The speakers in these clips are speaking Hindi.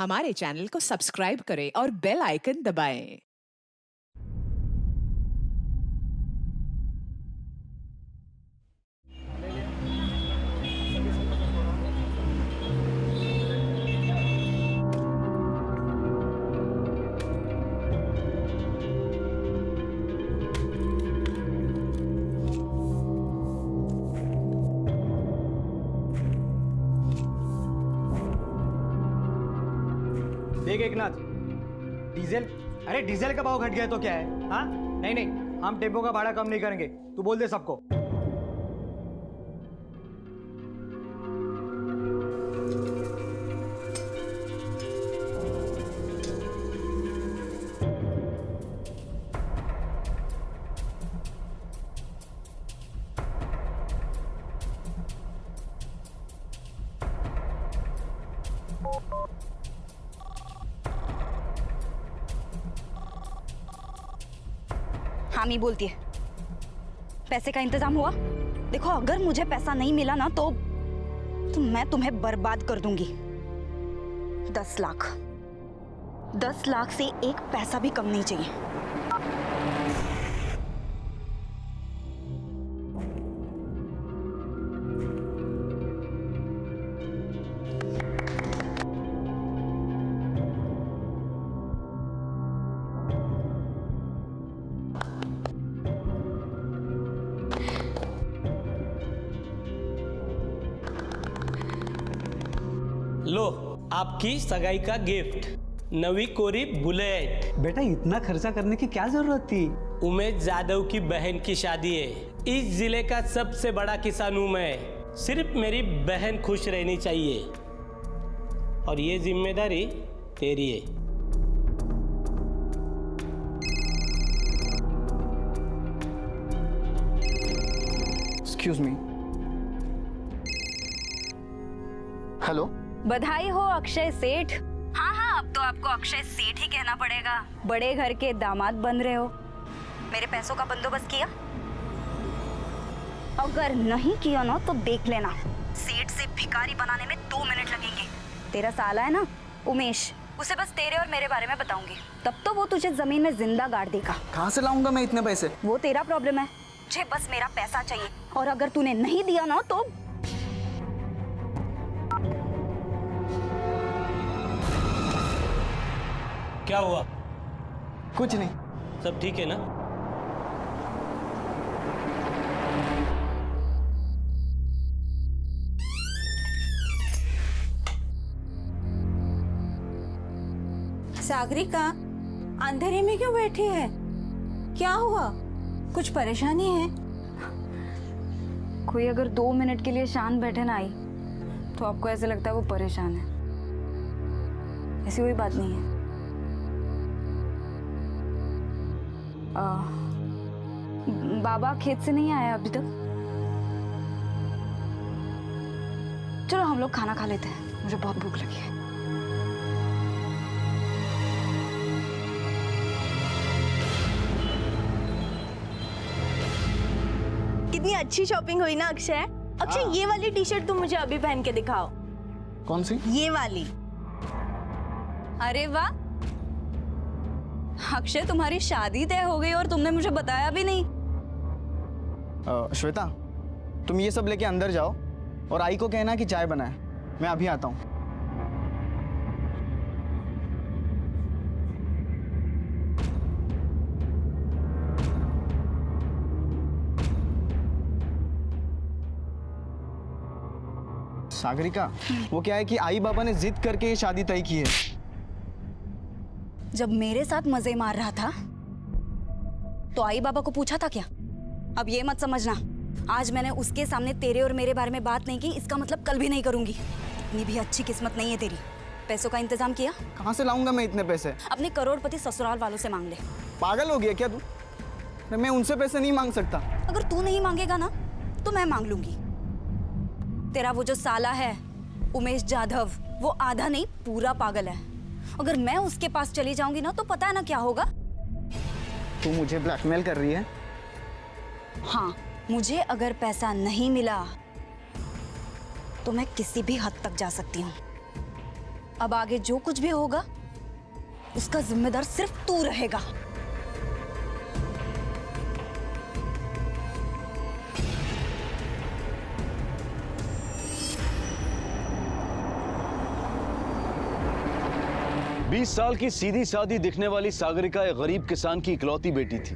हमारे चैनल को सब्सक्राइब करें और बेल आइकन दबाएं। देख एकनाथ, डीजल, अरे डीजल का भाव घट गया तो क्या है? हाँ, नहीं नहीं, हम टेम्पो का भाड़ा कम नहीं करेंगे। तू बोल दे सबको। हामी बोलती है, पैसे का इंतजाम हुआ? देखो, अगर मुझे पैसा नहीं मिला ना तो मैं तुम्हें बर्बाद कर दूंगी। 10 लाख, 10 लाख से एक पैसा भी कम नहीं चाहिए। लो, आपकी सगाई का गिफ्ट, नवी कोरी बुलेट। बेटा, इतना खर्चा करने की क्या जरूरत थी? उमेश यादव की बहन की शादी है। इस जिले का सबसे बड़ा किसान हूं मैं। सिर्फ मेरी बहन खुश रहनी चाहिए और ये जिम्मेदारी तेरी है। Excuse me. हेलो, बधाई हो अक्षय सेठ। हाँ हाँ, अब तो आपको अक्षय सेठ ही कहना पड़ेगा। बड़े घर के दामाद बन रहे हो। मेरे पैसों का बंदोबस्त किया? अगर नहीं किया ना तो देख लेना, सेठ से भिखारी बनाने में 2 मिनट लगेंगे। तेरा साला है ना उमेश, उसे बस तेरे और मेरे बारे में बताऊंगी, तब तो वो तुझे जमीन में जिंदा गाड़ देगा। कहाँ से लाऊंगा मैं इतने पैसे? वो तेरा प्रॉब्लम है, मुझे बस मेरा पैसा चाहिए। और अगर तूने नहीं दिया ना तो क्या हुआ? कुछ नहीं। सब ठीक है ना? सागरिका, अंधेरे में क्यों बैठी है? क्या हुआ? कुछ परेशानी है? कोई अगर 2 मिनट के लिए शांत बैठे ना आई तो आपको ऐसे लगता है वो परेशान है। ऐसी कोई बात नहीं है। बाबा खेत से नहीं आया अभी तक? चलो हम लोग खाना खा लेते हैं, मुझे बहुत भूख लगी है। कितनी अच्छी शॉपिंग हुई ना अक्षय। अक्षय, ये वाली टी शर्ट तुम मुझे अभी पहन के दिखाओ। कौन सी? ये वाली। अरे वाह अक्षय, तुम्हारी शादी तय हो गई और तुमने मुझे बताया भी नहीं। श्वेता, तुम ये सब लेके अंदर जाओ और आई को कहना कि चाय बनाए। मैं अभी आता हूँ। सागरिका, वो क्या है कि आई बाबा ने जिद करके ये शादी तय की है। जब मेरे साथ मजे मार रहा था तो आई बाबा को पूछा था क्या? अब ये मत समझना, आज मैंने उसके सामने तेरे और मेरे बारे में बात नहीं की, इसका मतलब कल भी नहीं करूंगी। इतनी भी अच्छी किस्मत नहीं है तेरी। पैसों का इंतजाम किया? कहाँ से लाऊंगा मैं इतने पैसे? अपने करोड़पति ससुराल वालों से मांग ले। पागल हो गया क्या तू? मैं उनसे पैसे नहीं मांग सकता। अगर तू नहीं मांगेगा ना तो मैं मांग लूंगी। तेरा वो जो साला है उमेश जाधव, वो आधा नहीं पूरा पागल है। अगर मैं उसके पास चली जाऊंगी ना तो पता है ना क्या होगा? तू मुझे ब्लैकमेल कर रही है? हाँ, मुझे अगर पैसा नहीं मिला तो मैं किसी भी हद तक जा सकती हूँ। अब आगे जो कुछ भी होगा उसका जिम्मेदार सिर्फ तू रहेगा। बीस साल की सीधी सादी दिखने वाली सागरिका एक गरीब किसान की इकलौती बेटी थी,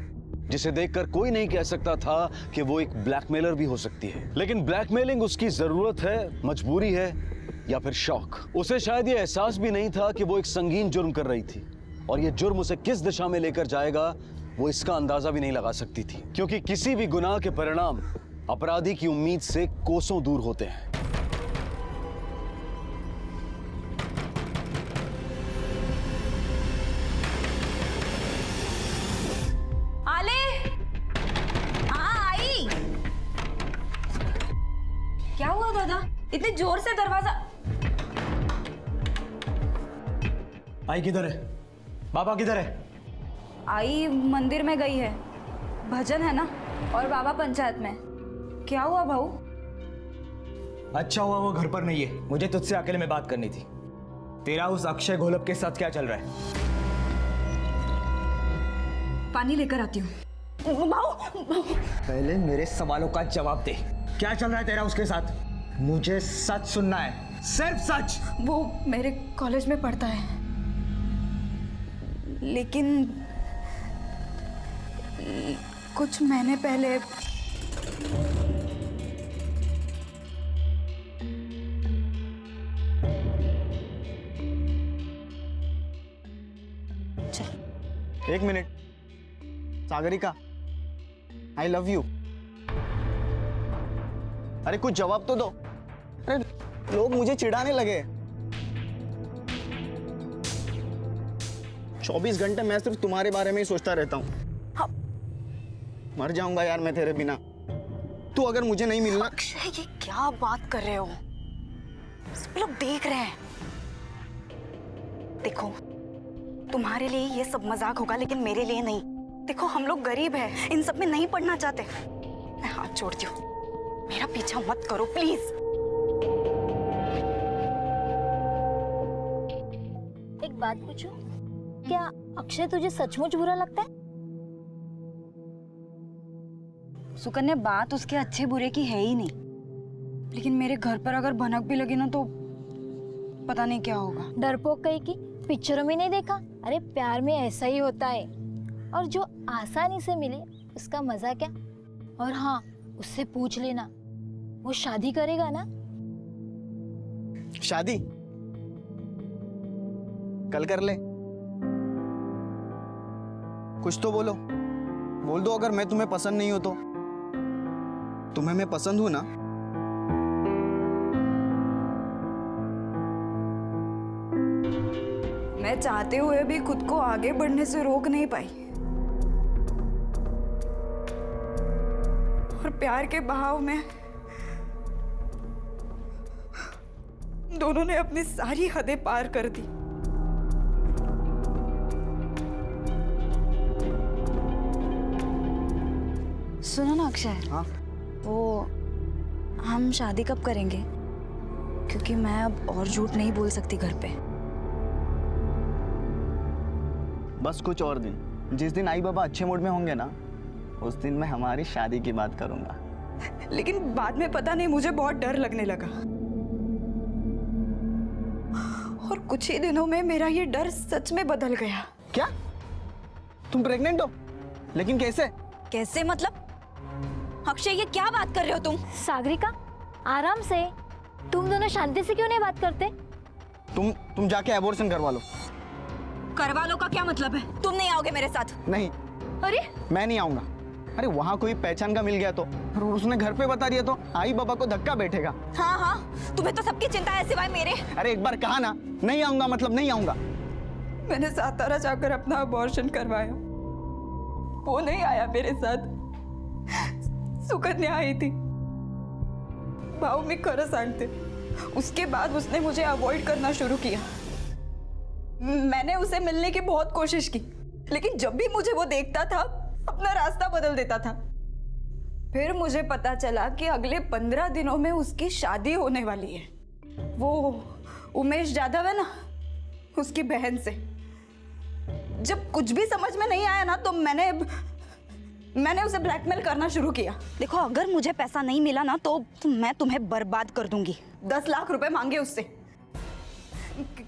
जिसे देखकर कोई नहीं कह सकता था कि वो एक ब्लैकमेलर भी हो सकती है। लेकिन ब्लैकमेलिंग उसकी जरूरत है, मजबूरी है या फिर शौक। उसे शायद ये एहसास भी नहीं था कि वो एक संगीन जुर्म कर रही थी, और ये जुर्म उसे किस दिशा में लेकर जाएगा वो इसका अंदाजा भी नहीं लगा सकती थी, क्योंकि किसी भी गुनाह के परिणाम अपराधी की उम्मीद से कोसों दूर होते हैं। क्या हुआ दादा? इतने जोर से दरवाजा। आई किधर है? बाबा किधर है? आई मंदिर में गई है, भजन है ना, और बाबा पंचायत में। क्या हुआ भाऊ? अच्छा हुआ वो घर पर नहीं है, मुझे तुझसे अकेले में बात करनी थी। तेरा उस अक्षय घोलप के साथ क्या चल रहा है? पानी लेकर आती हूँ। भाऊ पहले मेरे सवालों का जवाब दे। क्या चल रहा है तेरा उसके साथ? मुझे सच सुनना है, सिर्फ सच। वो मेरे कॉलेज में पढ़ता है, लेकिन कुछ महीने पहले एक minute, Sagarika, I love you. अरे कुछ जवाब तो दो। अरे लोग मुझे चिढ़ाने लगे। 24 घंटे मैं सिर्फ तुम्हारे बारे में ही सोचता रहता हूँ। हाँ। मर जाऊंगा यार मैं तेरे बिना। तू अगर मुझे नहीं मिलना। अक्षय, ये क्या बात कर रहे हो? सब लोग देख रहे हैं। देखो, तुम्हारे लिए ये सब मजाक होगा, लेकिन मेरे लिए नहीं। देखो, हम लोग गरीब हैं, इन सब में नहीं पढ़ना चाहते। मैं हाथ जोड़ती हूँ, मेरा पीछा मत करो प्लीज। एक बात पूछूं, क्या अक्षय तुझे सचमुच बुरा लगता है? सुकन्या, बात उसके अच्छे बुरे की है ही नहीं, लेकिन मेरे घर पर अगर भनक भी लगी ना तो पता नहीं क्या होगा। डरपोक कहीं की, पिक्चरों में नहीं देखा? अरे प्यार में ऐसा ही होता है, और जो आसानी से मिले उसका मजा क्या। और हाँ, उससे पूछ लेना, वो शादी करेगा ना? शादी कल कर ले। कुछ तो बोलो, बोल दो अगर मैं तुम्हें पसंद नहीं हो तो। तुम्हें मैं पसंद हूं ना? मैं चाहते हुए भी खुद को आगे बढ़ने से रोक नहीं पाई, और प्यार के बहाव में दोनों ने अपनी सारी हदें पार कर दी। सुनो ना अक्षय। हाँ। वो हम शादी कब करेंगे? क्योंकि मैं अब और झूठ नहीं बोल सकती घर पे। बस कुछ और दिन। जिस दिन आई बाबा अच्छे मूड में होंगे ना, उस दिन मैं हमारी शादी की बात करूंगा। लेकिन बाद में पता नहीं मुझे बहुत डर लगने लगा, और कुछ ही दिनों में मेरा ये डर सच में बदल गया। क्या? तुम प्रेग्नेंट हो? लेकिन कैसे? कैसे मतलब? अक्षय, ये क्या बात कर रहे हो तुम? सागरिका, आराम से। तुम दोनों शांति से क्यों नहीं बात करते? तुम जाके एबॉर्शन करवा लो। करवा लो का क्या मतलब है? तुम नहीं आओगे मेरे साथ? नहीं। अरे मैं नहीं आऊंगा। अरे वहाँ कोई पहचान का मिल गया तो, और उसने घर पे बता दिया तो आई बाबा को धक्का बैठेगा। हाँ हाँ, तुम्हें तो सबकी चिंता है सिवाय मेरे। अरे एक बार कहा ना, नहीं आऊंगा मतलब नहीं आऊंगा। मैंने सातारा जाकर अपना अबॉर्शन करवाया, वो नहीं आया मेरे साथ, सुकन्या आई थी। भाऊ मी खरं सांगते, उसके बाद उसने मुझे अवॉइड करना शुरू किया। मैंने उसे मिलने की बहुत कोशिश की, लेकिन जब भी मुझे वो देखता था अपना रास्ता बदल देता था। फिर मुझे पता चला कि अगले 15 दिनों में उसकी शादी होने वाली है। वो उमेश जाधव है ना, उसकी बहन से। जब कुछ भी समझ में नहीं आया ना तो मैंने उसे ब्लैकमेल करना शुरू किया। देखो, अगर मुझे पैसा नहीं मिला ना तो मैं तुम्हें बर्बाद कर दूंगी। 10 लाख रुपए मांगे उससे,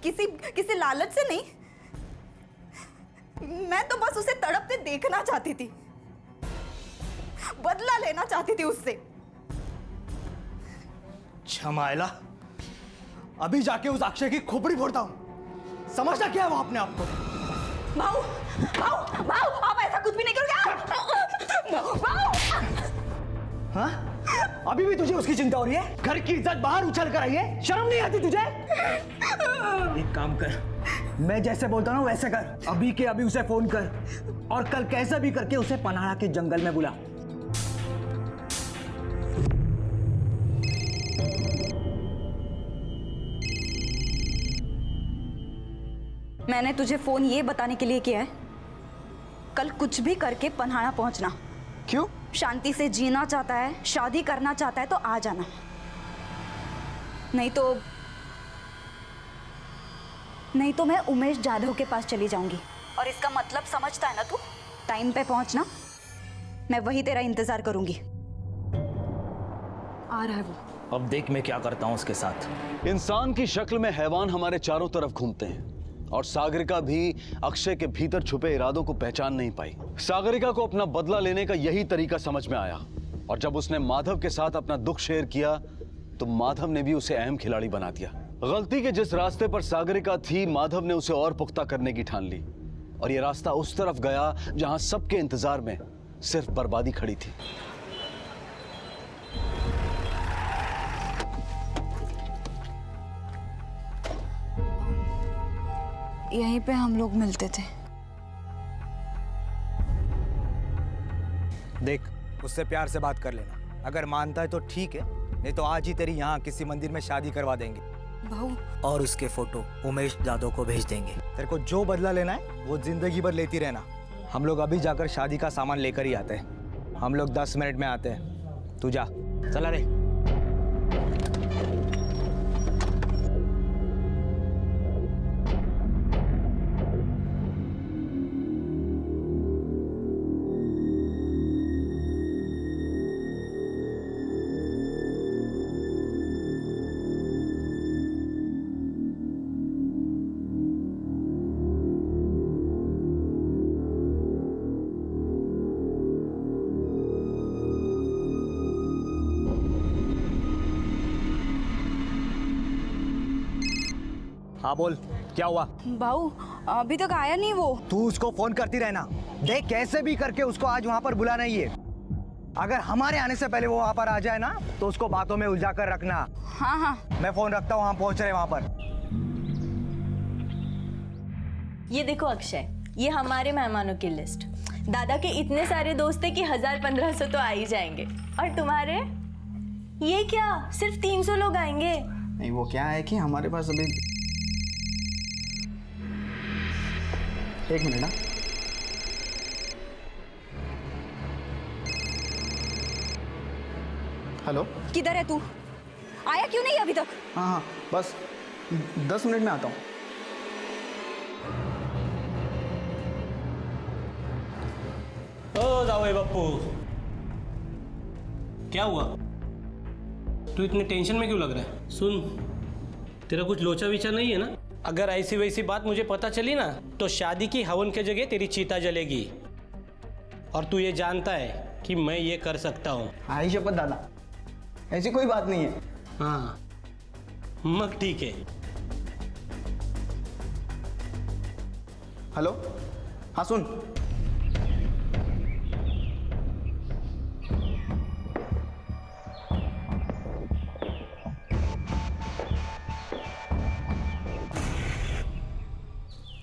किसी लालच से नहीं। मैं तो बस उसे तड़पते देखना चाहती थी, बदला लेना चाहती थी उससे। छमाइला, अभी जाके उस अक्षय की खोपड़ी फोड़ता हूं। समझना क्या है वो अपने आप को? भाऊ, भाऊ, भाऊ, आप ऐसा कुछ भी नहीं करोगे। भाऊ, हाँ? अभी भी तुझे उसकी चिंता हो रही है? घर की इज्जत बाहर उछल कर आई है, शर्म नहीं आती तुझे? एक काम कर, मैं जैसे बोलता हूँ वैसे कर। अभी के अभी उसे फोन कर और कल कैसे भी करके उसे पनाड़ा के जंगल में बुला। मैंने तुझे फोन ये बताने के लिए किया है, कल कुछ भी करके पन्हाड़ा पहुंचना। क्यों? शांति से जीना चाहता है, शादी करना चाहता है तो आ जाना, नहीं तो मैं उमेश जाधव के पास चली जाऊंगी। और इसका मतलब समझता है ना तू? टाइम पे पहुंचना, मैं वही तेरा इंतजार करूंगी। आ रहा है वो। अब देख मैं क्या करता हूं उसके साथ। इंसान की शक्ल में हैवान हमारे चारों तरफ घूमते हैं और सागरिका भी अक्षय के भीतर छुपे इरादों को पहचान नहीं पाई। सागरिका को अपना बदला लेने का यही तरीका समझ में आया और जब उसने माधव के साथ अपना दुख शेयर किया तो माधव ने भी उसे अहम खिलाड़ी बना दिया। गलती के जिस रास्ते पर सागरिका थी, माधव ने उसे और पुख्ता करने की ठान ली और यह रास्ता उस तरफ गया जहां सबके इंतजार में सिर्फ बर्बादी खड़ी थी। यहीं पे हम लोग मिलते थे। देख, उससे प्यार से बात कर लेना। अगर मानता है तो ठीक है, नहीं तो आज ही तेरी यहाँ किसी मंदिर में शादी करवा देंगे। भाऊ, और उसके फोटो उमेश जाधव को भेज देंगे। तेरे को जो बदला लेना है वो जिंदगी भर लेती रहना। हम लोग अभी जाकर शादी का सामान लेकर ही आते हैं। हम लोग 10 मिनट में आते हैं, तू जा। चला रे। हाँ बोल, क्या हुआ? भाऊ अभी तक आया नहीं वो। तू उसको फोन करती रहना। देख, कैसे भी करके उसको आज वहां पर बुलाना ही है। अगर हमारे आने से पहले वो वहां पर आ जाए ना तो उसको बातों में उलझा कर रखना। हाँ हाँ, मैं फोन रखता हूँ, हम पहुंच रहे वहां पर। ये देखो अक्षय, ये हमारे मेहमानों की लिस्ट। दादा के इतने सारे दोस्त हैं कि 1000-1500 तो आ ही जाएंगे। और तुम्हारे? ये क्या, सिर्फ 300 लोग आएंगे? नहीं, वो क्या है कि हमारे पास अभी एक मिनट ना। हेलो, किधर है तू? आया क्यों नहीं अभी तक? हाँ हाँ, बस 10 मिनट में आता हूँ। ओ जाओ बप्पू, क्या हुआ? तू इतने टेंशन में क्यों लग रहा है? सुन, तेरा कुछ लोचा विचार नहीं है ना? अगर ऐसी वैसी बात मुझे पता चली ना तो शादी की हवन के जगह तेरी चीता जलेगी। और तू ये जानता है कि मैं ये कर सकता हूँ। आई शपथ दादा, ऐसी कोई बात नहीं है। हाँ, मग ठीक है। हेलो, हाँ सुन,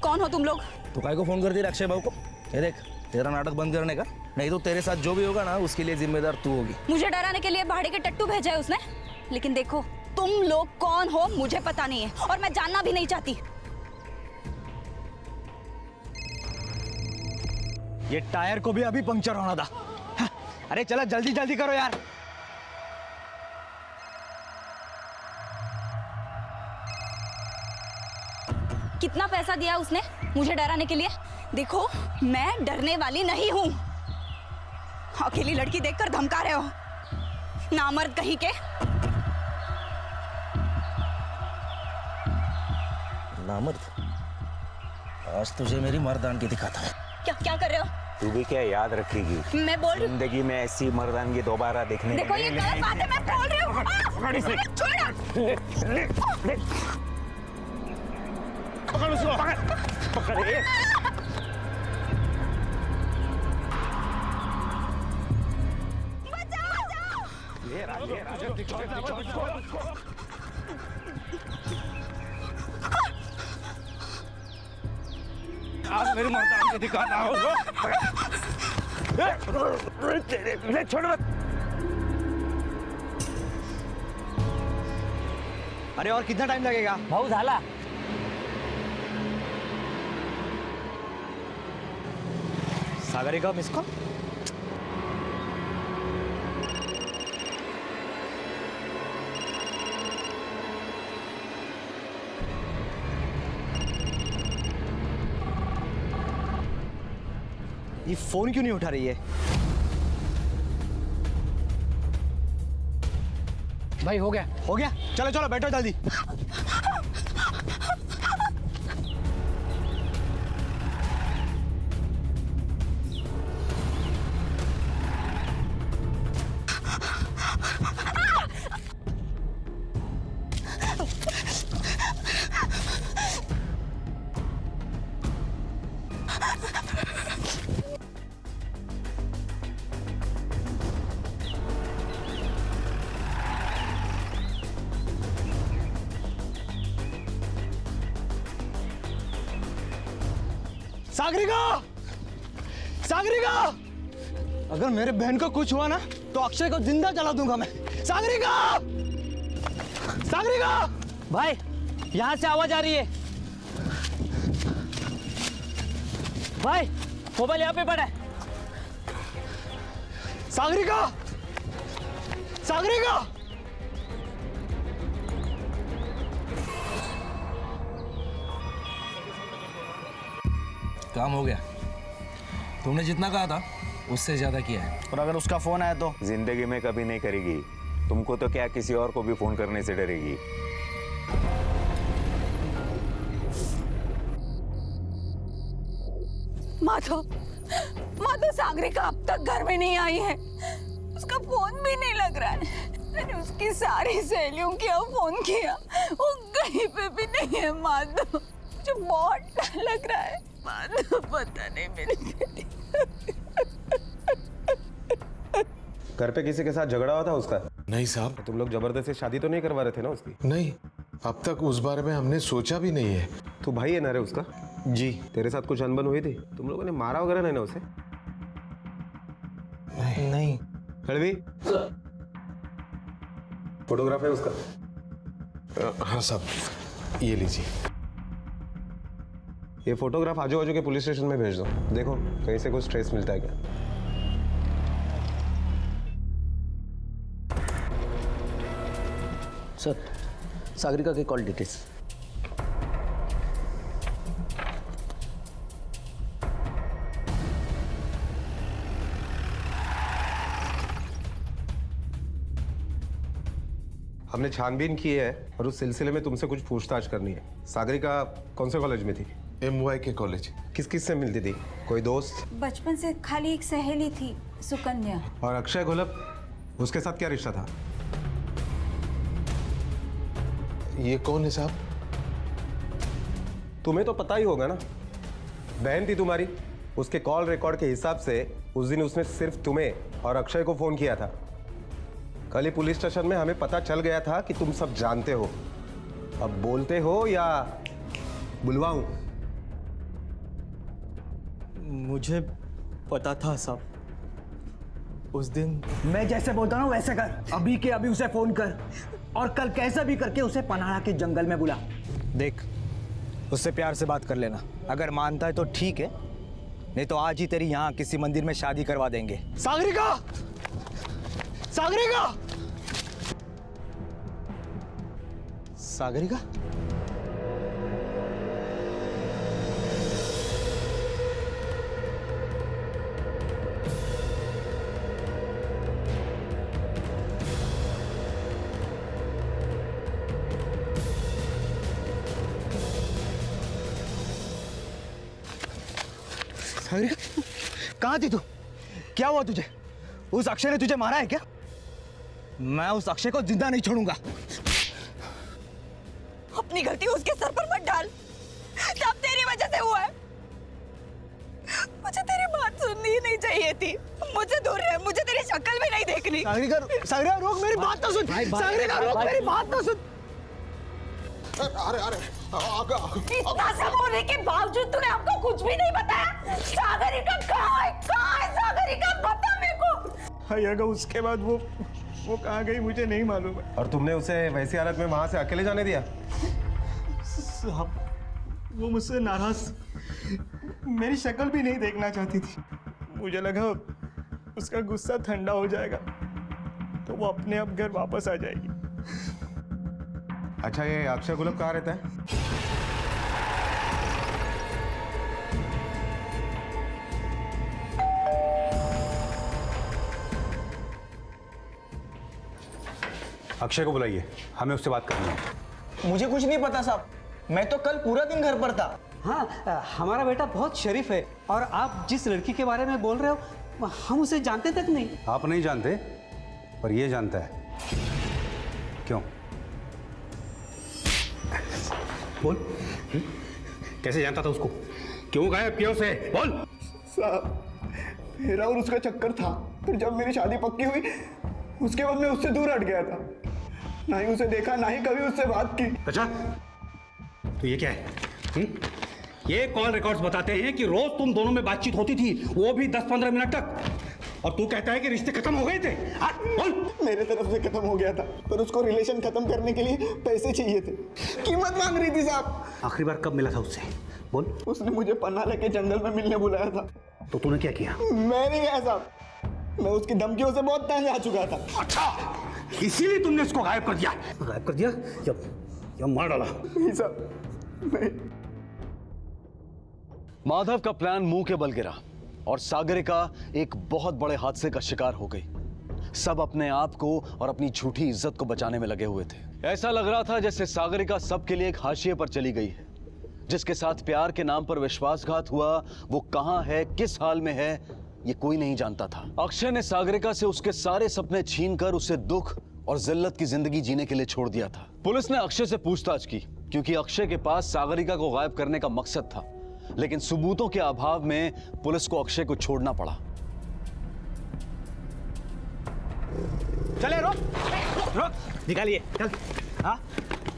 कौन हो तुम लोग? तो काय को फोन कर दिया अक्षय बाबू को? ये देख, तेरा नाटक बंद करने का, नहीं तो तेरे साथ जो भी होगा ना उसके लिए जिम्मेदार तू होगी। मुझे डराने के लिए भाड़े के टट्टू भेजा है उसने, लेकिन देखो तुम लोग कौन हो मुझे पता नहीं है और मैं जानना भी नहीं चाहती। ये टायर को भी अभी पंक्चर होना था। हाँ, अरे चला, जल्दी जल्दी करो यार। कितना पैसा दिया उसने मुझे डराने के लिए? देखो, मैं डरने वाली नहीं हूँ। अकेली लड़की देखकर धमका रहे हो, नामर्द कहीं के। नामर्द? आज तुझे मेरी मर्दानगी दिखाता हूँ। क्या क्या कर रहे हो? तू भी क्या याद रखेगी? मैं बोल रही हूँ। जिंदगी में ऐसी मर्दानगी दोबारा देखने देखो, ये गलत बात है, मैं बोल रही हूँ। पकड़ उसको, पकड़ ये। आज मेरी मर्दानगी दिखाना होगा। छोड़ मत। अरे और कितना टाइम लगेगा? भाऊ झाला. Sagarika miss call? ये फोन क्यों नहीं उठा रही है? भाई हो गया. हो गया? चलो चलो बैठो जल्दी. सागरिका! सागरिका! अगर मेरे बहन को कुछ हुआ ना तो अक्षय को जिंदा जला दूंगा मैं. सागरिका! सागरिका! भाई यहाँ से आवाज आ रही है. भाई मोबाइल यहाँ पे पड़ा है. सागरिका! सागरिका! काम हो गया. तुमने जितना कहा था उससे ज्यादा किया है. और अगर उसका फोन आया तो? जिंदगी में कभी नहीं करेगी. तुमको तो क्या, किसी और को भी फोन करने से डरेगी. माधव, सागरिका अब तक घर में नहीं आई है. उसका फोन भी नहीं लग रहा है. मैंने उसकी सारी सहेलियों की फोन किया, वो कहीं पे भी नहीं है. माधव, मुझे बहुत डर लग रहा है. माधव, पता नहीं मेरी बेटी. घर पे किसी के साथ झगड़ा हुआ था उसका? नहीं साहब. तुम लोग जबरदस्ती शादी तो नहीं करवा रहे थे ना उसकी? नहीं, अब तक उस बारे में हमने सोचा भी नहीं है. तू भाई है ना रे उसका? जी. तेरे साथ कुछ अनबन हुई थी? तुम लोगों ने मारा वगैरह नहीं ना उसे? नहीं. हड़वी, फोटोग्राफ है उसका? हाँ साहब, ये लीजिए. ये फोटोग्राफ आजू बाजू के पुलिस स्टेशन में भेज दो. देखो कहीं से कुछ ट्रेस मिलता है क्या. सर, सागरिका के कॉल डिटेल्स. हमने छानबीन की है और उस सिलसिले में तुमसे कुछ पूछताछ करनी है. सागरिका कौन से कॉलेज में थी? MY के कॉलेज. किस किस से मिलती थी? कोई दोस्त? बचपन से खाली एक सहेली थी, सुकन्या. और अक्षय घोलप, उसके साथ क्या रिश्ता था? ये कौन है साहब? तुम्हें तो पता ही होगा ना. बहन थी तुम्हारी. उसके कॉल रिकॉर्ड के हिसाब से उस दिन उसने सिर्फ तुम्हें और अक्षय को फोन किया था. कल ही पुलिस स्टेशन में हमें पता चल गया था कि तुम सब जानते हो. अब बोलते हो या बुलवाऊं? मुझे पता था साहब. उस दिन मैं जैसे बोलता हूँ वैसे कर. अभी के अभी उसे फोन कर और कल कैसा भी करके उसे पनाड़ा के जंगल में बुला. देख, उससे प्यार से बात कर लेना. अगर मानता है तो ठीक है, नहीं तो आज ही तेरी यहाँ किसी मंदिर में शादी करवा देंगे. सागरिका! सागरिका! सागरिका? सागरिका, कहाँ थी तू? क्या हुआ तुझे? उस अक्षय ने तुझे मारा है क्या? मैं उस अक्षय को जिंदा नहीं छोड़ूंगा। अपनी गलती उसके सर पर मत डाल। सब तेरी वजह से हुआ है। मुझे तेरी बात सुननी ही नहीं चाहिए थी। मुझे दूर रह, मुझे तेरी शक्ल भी नहीं देखनी। सागरिका रोक, मेरी बात तो सुन। सागरिका रोक, मेरी बात तो सुन। अरे अरे इतना सब होने के बावजूद तूने हमको कुछ भी नहीं बताया। सागरिका कहाँ है? कहाँ है सागरिका? बता मेरे को। अगर उसके बाद वो कहाँ गई मुझे नहीं मालूम है। और तुमने उसे वैसी हालत में वहां से अकेले जाने दिया? साहब, वो मुझसे नाराज, मेरी शक्ल भी नहीं देखना चाहती थी। मुझे लगा उसका गुस्सा ठंडा हो जाएगा तो वो अपने आप घर वापस आ जाएगी। अच्छा, ये अक्षय गुलाब कहाँ रहता है? अक्षय को बुलाइए, हमें उससे बात करनी है। मुझे कुछ नहीं पता साहब, मैं तो कल पूरा दिन घर पर था। हाँ, हमारा बेटा बहुत शरीफ है और आप जिस लड़की के बारे में बोल रहे हो हम उसे जानते तक नहीं। आप नहीं जानते, पर ये जानता है। क्यों? बोल, कैसे जानता था उसको? क्यों गायब किया उसे? बोल। साहब, मेरा और उसका चक्कर था, फिर जब मेरी शादी पक्की हुई उसके बाद मैं उससे दूर हट गया था। ना ही उसे देखा, ना ही कभी उससे बात की। अच्छा, तो ये क्या है? ये कॉल रिकॉर्ड्स बताते हैं कि रोज तुम दोनों में बातचीत होती थी, वो भी 10-15 मिनट तक, और तू कहता है कि रिश्ते खत्म हो गए थे। बोल। मेरे तरफ से खत्म हो गया था, पर उसको रिलेशन खत्म करने के लिए पैसे चाहिए थे। कीमत मांग रही थी साहब। आखिरी बार कब मिला था उससे? बोल। उसने मुझे पन्ना लेके जंगल में मिलने बुलाया था। तो तूने क्या किया? मैं नहीं गया साहब, मैं उसकी धमकियों से बहुत तंग आ चुका था। अच्छा, इसीलिए तुमने उसको गायब कर दिया? गायब कर दिया या मार डाला? नहीं साहब, नहीं। माधव का प्लान मुंह के बल गिरा और सागरिका एक बहुत बड़े हादसे का शिकार हो गई। सब अपने आप को और अपनी झूठी इज्जत को बचाने में लगे हुए थे। ऐसा लग रहा था जैसे सागरिका सबके लिए एक हाशिए पर चली गई है। जिसके साथ प्यार के नाम पर विश्वासघात हुआ, वो कहां है, किस हाल में है, ये कोई नहीं जानता था। अक्षय ने सागरिका से उसके सारे सपने छीनकर उसे दुख और जिल्लत की जिंदगी जीने के लिए छोड़ दिया था। पुलिस ने अक्षय से पूछताछ की क्योंकि अक्षय के पास सागरिका को गायब करने का मकसद था, लेकिन सबूतों के अभाव में पुलिस को अक्षय को छोड़ना पड़ा। चले, रोक, निकालिए, चल। हाँ,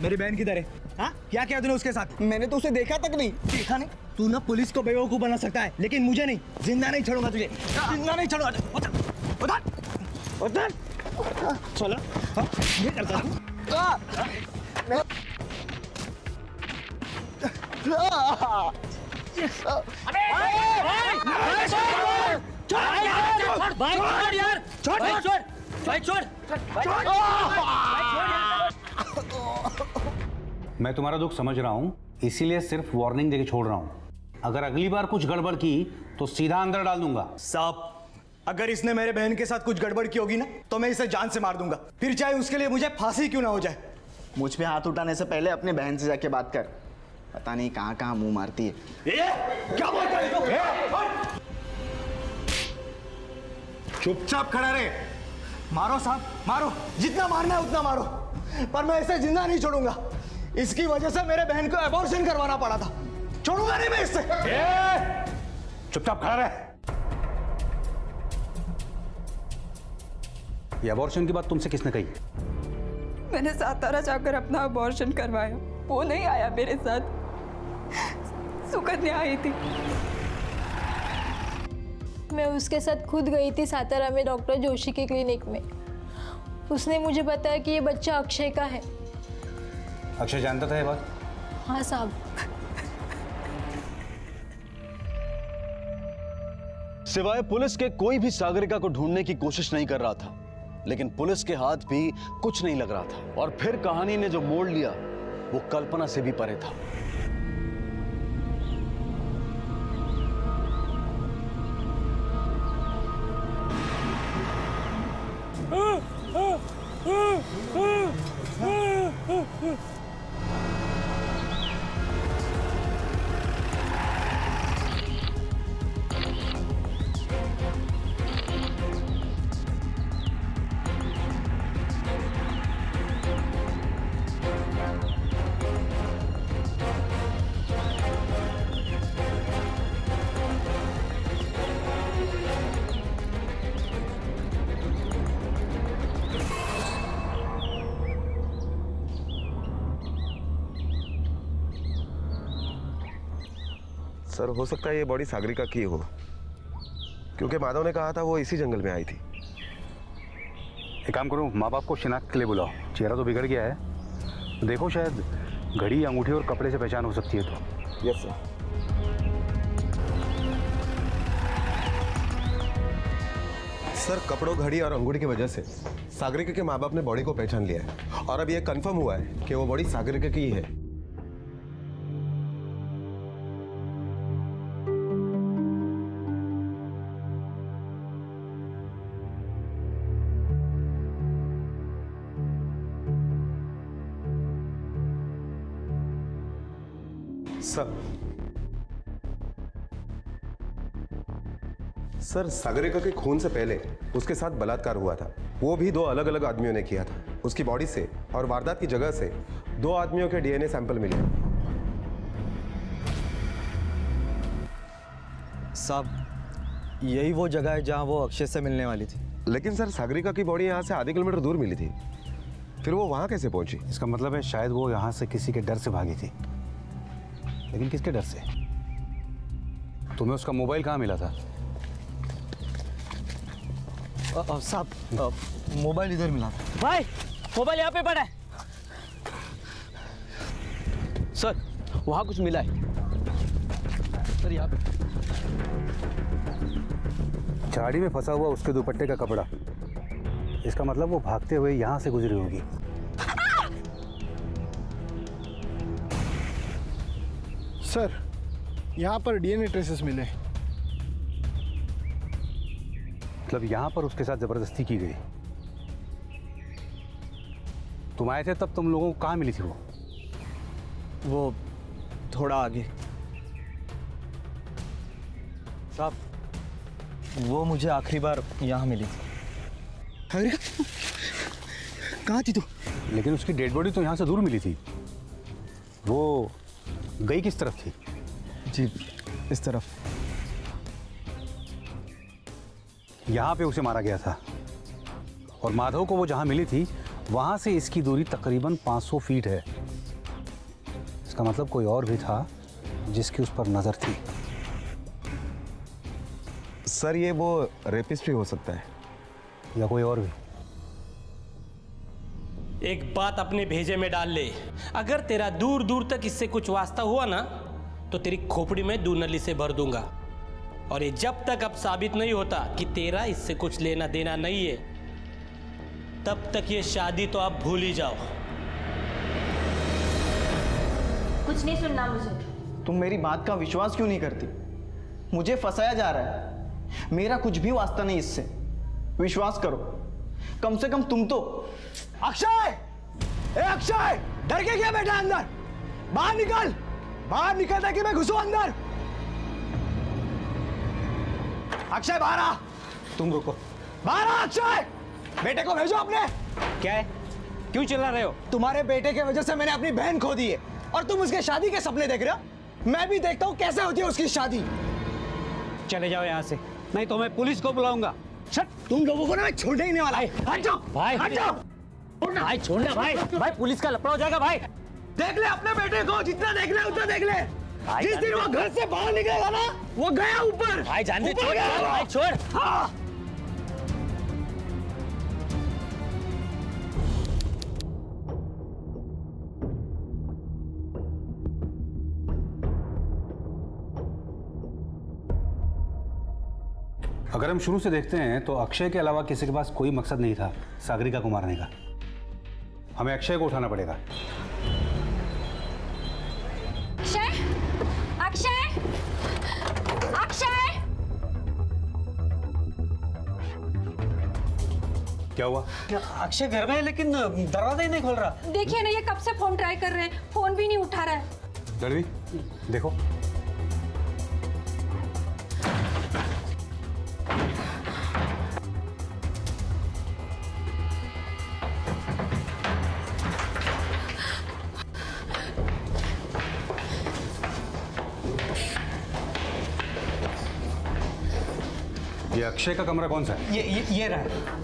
मेरी बहन किधर है? हाँ, क्या किया तूने उसके साथ? मैंने तो उसे देखा तक नहीं। देखा नहीं? तू ना पुलिस को बेवकूफ बना सकता है, लेकिन मुझे नहीं। जिंदा नहीं छोड़ूंगा तुझे, जिंदा नहीं छोड़ूंगा। उधर चलो। ये करता हूँ। मैं तुम्हारा दुख समझ रहा हूं, इसीलिए सिर्फ वार्निंग देके छोड़ रहा हूं। अगर अगली बार कुछ गड़बड़ की तो सीधा अंदर डाल दूंगा। साहब, अगर इसने मेरे बहन के साथ कुछ गड़बड़ की होगी ना तो मैं इसे जान से मार दूंगा, फिर चाहे उसके लिए मुझे फांसी क्यों ना हो जाए। मुझ पे हाथ उठाने से पहले अपने बहन से जाके बात कर, पता नहीं कहां कहां मुंह मारती है। क्या बोलता है तू? चुपचाप खड़ा रहे। मारो साहब, मारो, जितना मारना है उतना मारो, पर मैं इसे जिंदा नहीं छोड़ूंगा। इसकी वजह से मेरे बहन को एबॉर्शन करवाना पड़ा था, छोड़ूंगा नहीं मैं इससे। चुपचाप खड़ा रहे। ये अबॉर्शन की बात तुमसे किसने कही? मैंने सातारा जाकर अपना अबॉर्शन करवाया, वो नहीं आया मेरे साथ, सुकन्या आई थी। मैं उसके साथ खुद गई थी सातारा में डॉक्टर जोशी के क्लिनिक में। उसने मुझे बताया कि ये बच्चा अक्षय का है। अक्षय जानता था ये बात? हाँ साहब। सिवाय पुलिस के कोई भी सागरिका को ढूंढने की कोशिश नहीं कर रहा था, लेकिन पुलिस के हाथ भी कुछ नहीं लग रहा था। और फिर कहानी ने जो मोड़ लिया वो कल्पना से भी परे था। सर हो सकता है ये बॉडी सागरिका की हो, क्योंकि माधव ने कहा था वो इसी जंगल में आई थी। एक काम करो, माँ बाप को शिनाख्त के लिए बुलाओ। चेहरा तो बिगड़ गया है, देखो शायद घड़ी, अंगूठी और कपड़े से पहचान हो सकती है तो। Yes sir. सर कपड़ों, घड़ी और अंगूठी की वजह से सागरिका के माँ बाप ने बॉडी को पहचान लिया है और अब यह कंफर्म हुआ है कि वो बॉडी सागरिका की ही है। सर सागरिका के खून से पहले उसके साथ बलात्कार हुआ था, वो भी 2 अलग अलग आदमियों ने किया था। उसकी बॉडी से और वारदात की जगह से 2 आदमियों के डीएनए सैंपल मिले। साहब यही वो जगह है जहां वो अक्षय से मिलने वाली थी। लेकिन सर सागरिका की बॉडी यहाँ से आधे किलोमीटर दूर मिली थी, फिर वो वहां कैसे पहुंची? इसका मतलब है शायद वो यहाँ से किसी के डर से भागी थी। लेकिन किसके डर से? तुम्हें उसका मोबाइल कहाँ मिला था? साहब मोबाइल इधर मिला था। भाई मोबाइल यहाँ पे पड़ा है। सर वहां कुछ मिला है। सर यहाँ पे झाड़ी में फंसा हुआ उसके दुपट्टे का कपड़ा। इसका मतलब वो भागते हुए यहाँ से गुजरी होगी। सर यहाँ पर डीएनए ट्रेसेस मिले। मतलब यहाँ पर उसके साथ जबरदस्ती की गई। तुम आए थे तब तुम लोगों को कहाँ मिली थी वो थोड़ा आगे। साहब वो मुझे आखिरी बार यहाँ मिली थी। कहाँ थी तू? लेकिन उसकी डेड बॉडी तो यहाँ से दूर मिली थी। वो गई किस तरफ थी? जी इस तरफ। यहाँ पे उसे मारा गया था और माधव को वो जहाँ मिली थी वहाँ से इसकी दूरी तकरीबन 500 फीट है। इसका मतलब कोई और भी था जिसकी उस पर नजर थी। सर ये वो रेपिस्ट भी हो सकता है या कोई और भी। एक बात अपने भेजे में डाल ले, अगर तेरा दूर दूर तक इससे कुछ वास्ता हुआ ना तो तेरी खोपड़ी में दूनली से भर दूंगा। और ये जब तक अब साबित नहीं होता कि तेरा इससे कुछ लेना देना नहीं है, तब तक ये शादी तो आप भूल ही जाओ। कुछ नहीं सुनना मुझे। तुम मेरी बात का विश्वास क्यों नहीं करती? मुझे फंसाया जा रहा है। मेरा कुछ भी वास्ता नहीं इससे। विश्वास करो, कम से कम तुम तो। अक्षय! ए अक्षय! डर के क्या बैठा अंदर? बाहर निकल! बाहर निकल कि मैं घुसूं अंदर। अक्षय बाहर आ। तुम रुको। बाहर आ अक्षय! बेटे को भेजो अपने। क्या है? क्यों चिल्ला रहे हो? तुम्हारे बेटे के वजह से मैंने अपनी बहन खो दी है और तुम उसके शादी के सपने देख रहे हो। मैं भी देखता हूँ कैसे होती है उसकी शादी। चले जाओ यहाँ से, नहीं तो मैं पुलिस को बुलाऊंगा। तुम लोगों को ना मैं छोड़ने ही नहीं वाला। हट जाओ भाई, हट जाओ। भाई छोड़ना भाई, भाई पुलिस का लफड़ा हो जाएगा भाई। देख ले अपने बेटे को, जितना देख ले उतना देख ले। जिस दिन वो घर से बाहर निकलेगा ना वो गया ऊपर। भाई जान दे, छोड़ भाई, छोड़। हाँ। अगर हम शुरू से देखते हैं तो अक्षय के अलावा किसी के पास कोई मकसद नहीं था सागरिका को मारने का। हमें अक्षय को उठाना पड़ेगा। अक्षय! अक्षय! अक्षय! क्या हुआ? अक्षय घर में है लेकिन दरवाजा ही नहीं खोल रहा। देखिए ना, ये कब से फोन ट्राई कर रहे हैं, फोन भी नहीं उठा रहा है। लड़वी देखो। ये अक्षय का कमरा कौन सा है? ये रहा।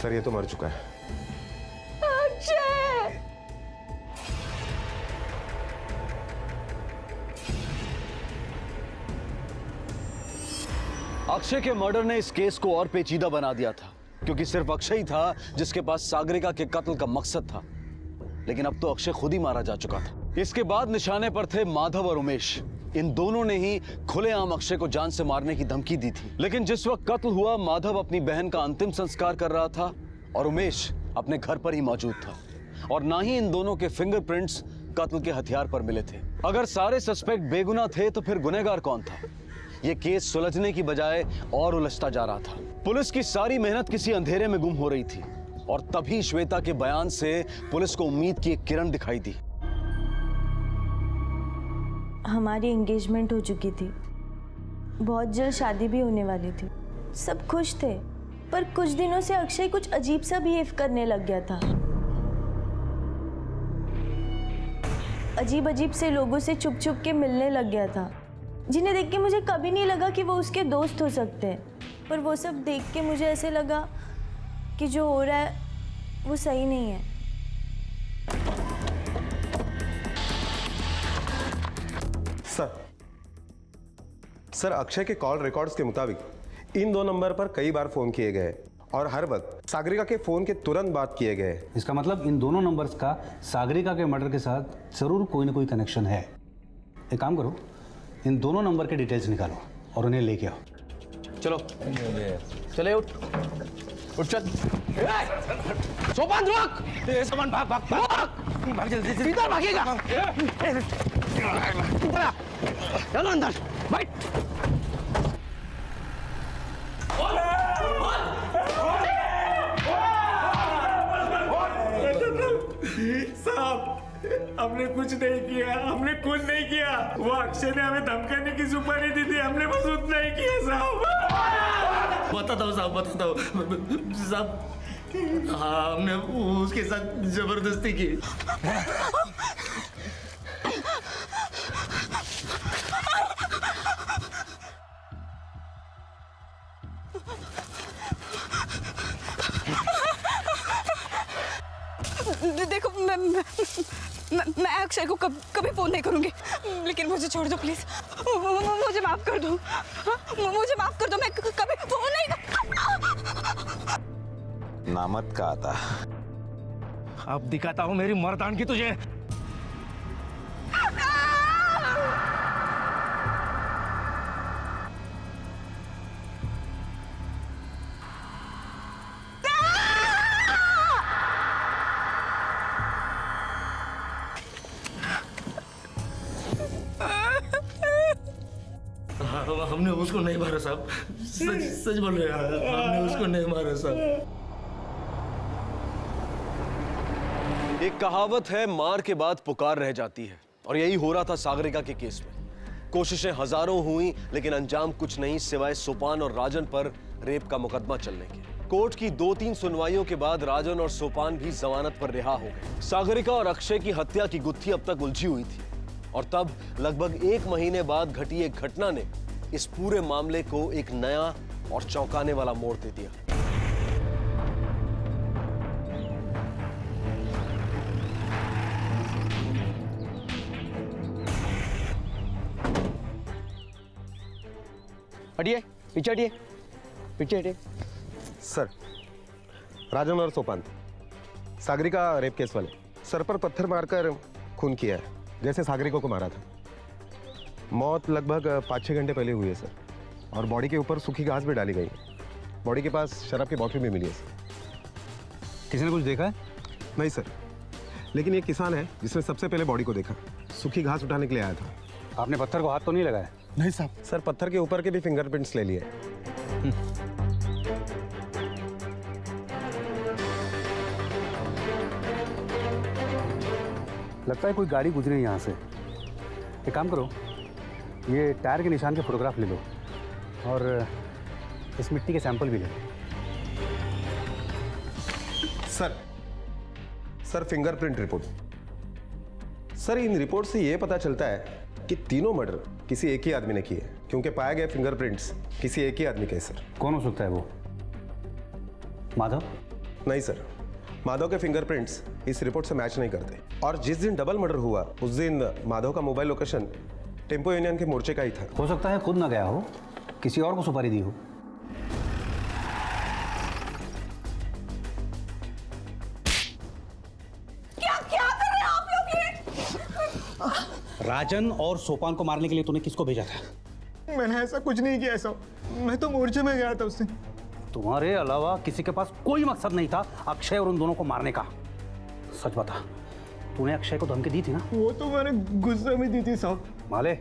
सर ये तो मर चुका है। अक्षय! अक्षय के मर्डर ने इस केस को और पेचीदा बना दिया था, क्योंकि सिर्फ अक्षय ही था जिसके पास सागरिका के कत्ल का मकसद था। लेकिन अब तो अक्षय खुद ही मारा जा चुका था। इसके बाद निशाने पर थे माधव और उमेश। इन दोनों ने ही खुलेआम अक्षय को जान से मारने की धमकी दी थी। लेकिन जिस वक्त कत्ल हुआ, माधव अपनी बहन का अंतिम संस्कार कर रहा था और उमेश अपने घर पर ही मौजूद था। और ना ही इन दोनों के फिंगरप्रिंट्स कत्ल के हथियार पर मिले थे। अगर सारे सस्पेक्ट बेगुनाह थे तो फिर गुनहगार कौन था? यह केस सुलझने की बजाय और उलझता जा रहा था। पुलिस की सारी मेहनत किसी अंधेरे में गुम हो रही थी और तभी श्वेता के बयान से पुलिस को उम्मीद की एक किरण दिखाई दी। हमारी एंगेजमेंट हो चुकी थी, बहुत जल्द शादी भी होने वाली थी, सब खुश थे। पर कुछ दिनों से अक्षय कुछ अजीब सा बिहेव करने लग गया था। अजीब अजीब से लोगों से छुप छुप के मिलने लग गया था, जिन्हें देख के मुझे कभी नहीं लगा कि वो उसके दोस्त हो सकते हैं। पर वो सब देख के मुझे ऐसे लगा कि जो हो रहा है वो सही नहीं है। सर अक्षय के कॉल रिकॉर्ड्स के मुताबिक इन 2 नंबर पर कई बार फोन किए गए और हर वक्त सागरिका के फोन के तुरंत बाद किए गए। इसका मतलब इन दोनों नंबर्स का सागरिका के मर्डर के साथ जरूर कोई ना कोई कनेक्शन है। एक काम करो, इन दोनों नंबर के डिटेल्स निकालो और उन्हें लेके आओ। चलो चले, उठ चल। सोपान रुक! सोपान भाग भाग भाग भाग जल्दी से। इधर भागेगा। चलो अंदर बैठ। साहब, हमने कुछ नहीं किया, हमने कुछ नहीं किया। वो अक्षय ने हमें धमकाने की सुपारी दी थी, हमने बस उतना ही किया साहब। बताता हूँ साहब, बताता हूँ साहब। हाँ, हमने उसके साथ जबरदस्ती की। देखो, मैं अक्षय को कभी फोन नहीं करूंगी, लेकिन मुझे छोड़ दो प्लीज। मुझे माफ कर दो, मुझे माफ कर दो। मैं कभी फोन नहीं। नामत का आता। अब दिखाता हूँ मेरी मर्दान की तुझे। हमने उसको नहीं मारा साहब, सच बोल रहे हैं, हमने उसको नहीं मारा साहब। एक कहावत है, मार के बाद पुकार रह जाती है, और यही हो रहा था सागरिका के केस में। कोशिशें हजारों हुई, लेकिन अंजाम कुछ नहीं सिवाय सोपान और राजन पर रेप का मुकदमा चलने के। कोर्ट की 2-3 सुनवाइयों के बाद राजन और सोपान भी जमानत पर रिहा हो गए। सागरिका और अक्षय की हत्या की गुत्थी अब तक उलझी हुई थी, और तब लगभग 1 महीने बाद घटी एक घटना ने इस पूरे मामले को एक नया और चौंकाने वाला मोड़ दे दिया। हटिए, पीछे हटिए, पीछे हटिए। सर, राजन और सोपान, सागरिका रेप केस वाले, सर पर पत्थर मारकर खून किया है, जैसे सागरिका को मारा था। मौत लगभग 5-6 घंटे पहले हुई है सर, और बॉडी के ऊपर सूखी घास भी डाली गई है। बॉडी के पास शराब की बोतल भी मिली है सर। किसी ने कुछ देखा है? नहीं सर, लेकिन एक किसान है जिसने सबसे पहले बॉडी को देखा, सूखी घास उठाने के लिए आया था। आपने पत्थर को हाथ तो नहीं लगाया? नहीं साहब। सर, पत्थर के ऊपर के भी फिंगरप्रिंट्स ले लिए। लगता है कोई गाड़ी गुजरी यहाँ से। एक काम करो, ये टायर के निशान के फोटोग्राफ ले लो और इस मिट्टी के सैंपल भी ले लो। Sir fingerprint report. सर, इन रिपोर्ट से यह पता चलता है कि तीनों मर्डर किसी एक ही आदमी ने किए, क्योंकि पाए गए फिंगरप्रिंट्स किसी एक ही आदमी के। सर, कौन हो सकता है वो? माधव? नहीं सर, माधव के फिंगरप्रिंट्स इस रिपोर्ट से मैच नहीं करते। और जिस दिन डबल मर्डर हुआ उस दिन माधव का मोबाइल लोकेशन टेम्पो यूनियन के मोर्चे का ही था। हो सकता है खुद ना गया हो, किसी और को सुपारी दी हो। क्या क्या कर रहे हैं आप लोग ये? राजन और सोपान को मारने के लिए तूने किसको भेजा था? मैंने ऐसा कुछ नहीं किया साहब, मैं तो मोर्चे में गया था उससे। तुम्हारे अलावा किसी के पास कोई मकसद नहीं था अक्षय और उन दोनों को मारने का। सच बता, तूने अक्षय को धमकी दी थी ना? वो तो मैंने गुस्से में दी थी साहब। माले,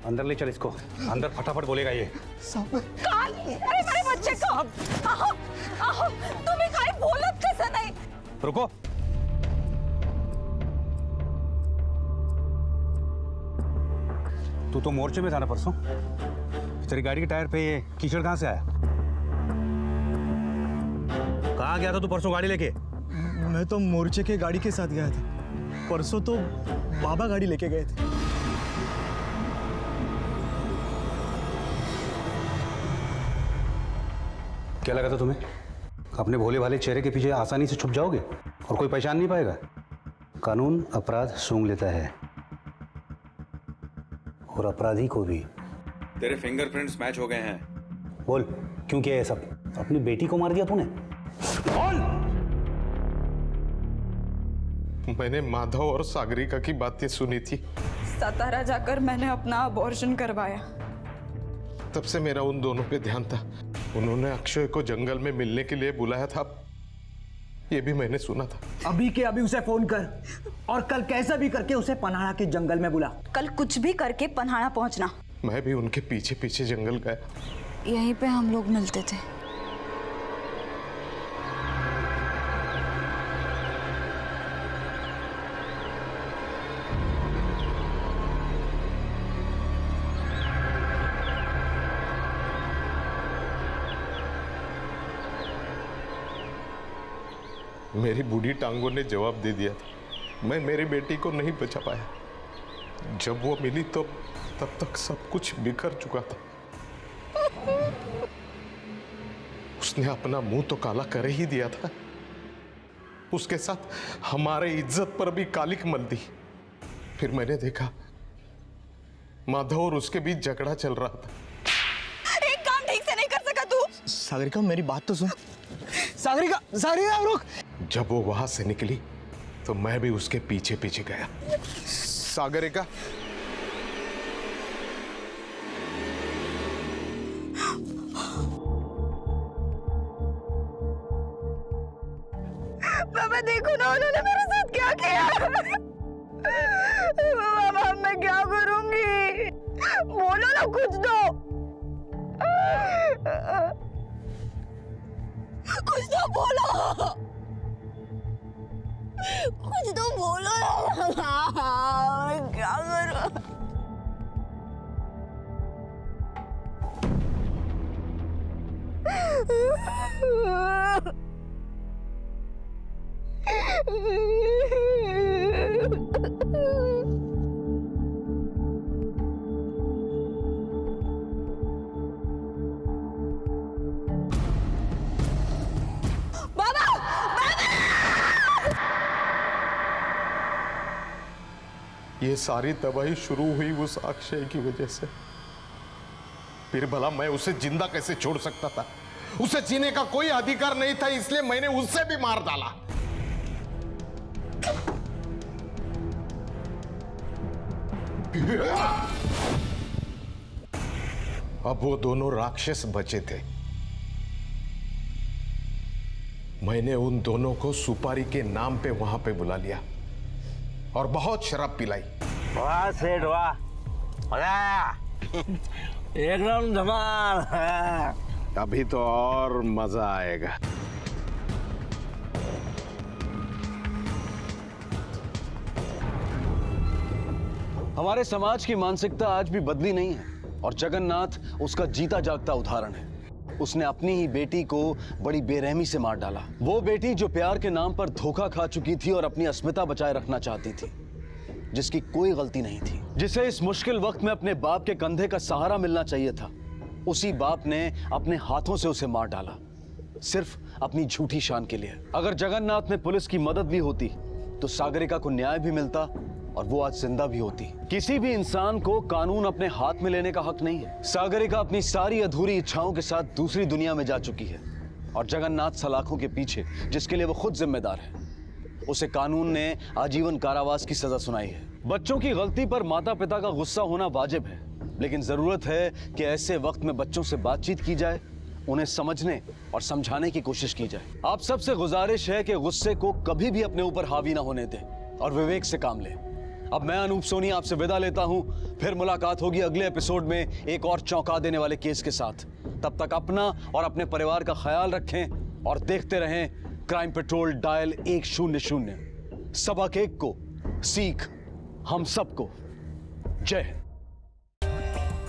अंदर ले चल इसको, अंदर फटाफट बोलेगा ये। अरे मेरे बच्चे को आहो, आहो, तुम्हें काहे बोलत कैसे नहीं? रुको, तू तो मोर्चे में था ना परसों? तेरी गाड़ी के टायर पे ये कीचड़ कहाँ से आया? कहाँ गया था तू परसों गाड़ी लेके? मैं तो मोर्चे के गाड़ी के साथ गया था, परसों तो बाबा गाड़ी लेके गए थे। क्या लगा था तुम्हें अपने भोले भाले चेहरे के पीछे आसानी से छुप जाओगे और कोई पहचान नहीं पाएगा? कानून अपराध सूंघ लेता है और अपराधी को भी। तेरे फिंगरप्रिंट्स मैच हो गए हैं। बोल, क्यों किया ये सब? अपनी बेटी को मार दिया तूने? बोल! मैंने माधव और सागरिका की बातें सुनी थी। सतारा जाकर मैंने अपना अबॉर्शन करवाया। तब से मेरा उन दोनों पे ध्यान था। उन्होंने अक्षय को जंगल में मिलने के लिए बुलाया था, ये भी मैंने सुना था। अभी के अभी उसे फोन कर और कल कैसा भी करके उसे पन्हाड़ा के जंगल में बुला। कल कुछ भी करके पन्हाड़ा पहुंचना। मैं भी उनके पीछे पीछे जंगल गया। यहीं पे हम लोग मिलते थे। मेरी बूढ़ी टांगों ने जवाब दे दिया था। मैं मेरी बेटी को नहीं बचा पाया। जब वो मिली तो तब तक सब कुछ बिखर चुका था। उसने अपना मुंह तो काला कर ही दिया था, उसके साथ हमारे इज्जत पर भी कालिक मल दी। फिर मैंने देखा माधव और उसके बीच झगड़ा चल रहा था। एक काम ठीक से नहीं कर सका तू? सागरिका मेरी बात तो सुन। सागरिका, सागरिका रुक। जब वो वहां से निकली तो मैं भी उसके पीछे पीछे गया। सागरिका, बाबा देखो ना उन्होंने मेरे साथ क्या किया। बाबा मैं क्या करूंगी? बोलो ना कुछ तो। कुछ तो बोलो, कुछ तो बोलो ना। मैं क्या करूं? ये सारी तबाही शुरू हुई उस अक्षय की वजह से। फिर भला मैं उसे जिंदा कैसे छोड़ सकता था? उसे जीने का कोई अधिकार नहीं था, इसलिए मैंने उससे भी मार डाला। अब वो दोनों राक्षस बचे थे। मैंने उन दोनों को सुपारी के नाम पे वहां पे बुला लिया और बहुत शराब पिलाई। वाह सेठ वाह, मजा आया। एकदम धमाल। अभी तो और मजा आएगा। हमारे समाज की मानसिकता आज भी बदली नहीं है और जगन्नाथ उसका जीता जागता उदाहरण है। उसने अपनी ही बेटी को बड़ी बेरहमी से मार डाला। वो बेटी जो प्यार के नाम पर धोखा खा चुकी थी और अपनी अस्मिता बचाए रखना चाहती थी, जिसकी कोई गलती नहीं थी, जिसे इस मुश्किल वक्त में अपने बाप के कंधे का सहारा मिलना चाहिए था, उसी बाप ने अपने हाथों से उसे मार डाला, सिर्फ अपनी झूठी शान के लिए। अगर जगन्नाथ में पुलिस की मदद भी होती तो सागरिका को न्याय भी मिलता और वो आज जिंदा भी होती। किसी भी इंसान को कानून अपने हाथ में लेने का हक नहीं है। सागरिका अपनी सारी अधूरी इच्छाओं के साथ दूसरी दुनिया में जा चुकी है और जगन्नाथ सलाखों के पीछे, जिसके लिए वो खुद जिम्मेदार है, उसे कानून ने आजीवन कारावास की सजा सुनाई है। बच्चों की गलती पर माता पिता का गुस्सा होना वाजिब है, लेकिन जरूरत है कि ऐसे वक्त में बच्चों से बातचीत की जाए, उन्हें समझने और समझाने की कोशिश की जाए। आप सबसे गुजारिश है कि गुस्से को कभी भी अपने ऊपर हावी ना होने दें और विवेक से काम लें। अब मैं अनूप सोनी आपसे विदा लेता हूं। फिर मुलाकात होगी अगले एपिसोड में एक और चौंका देने वाले केस के साथ। तब तक अपना और अपने परिवार का ख्याल रखें और देखते रहें क्राइम पेट्रोल डायल 100। सबक एक को, सीख हम सबको। जय Hind.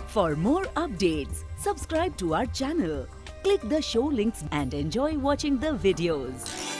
For more updates, subscribe to our channel, click the show links and enjoy watching the videos.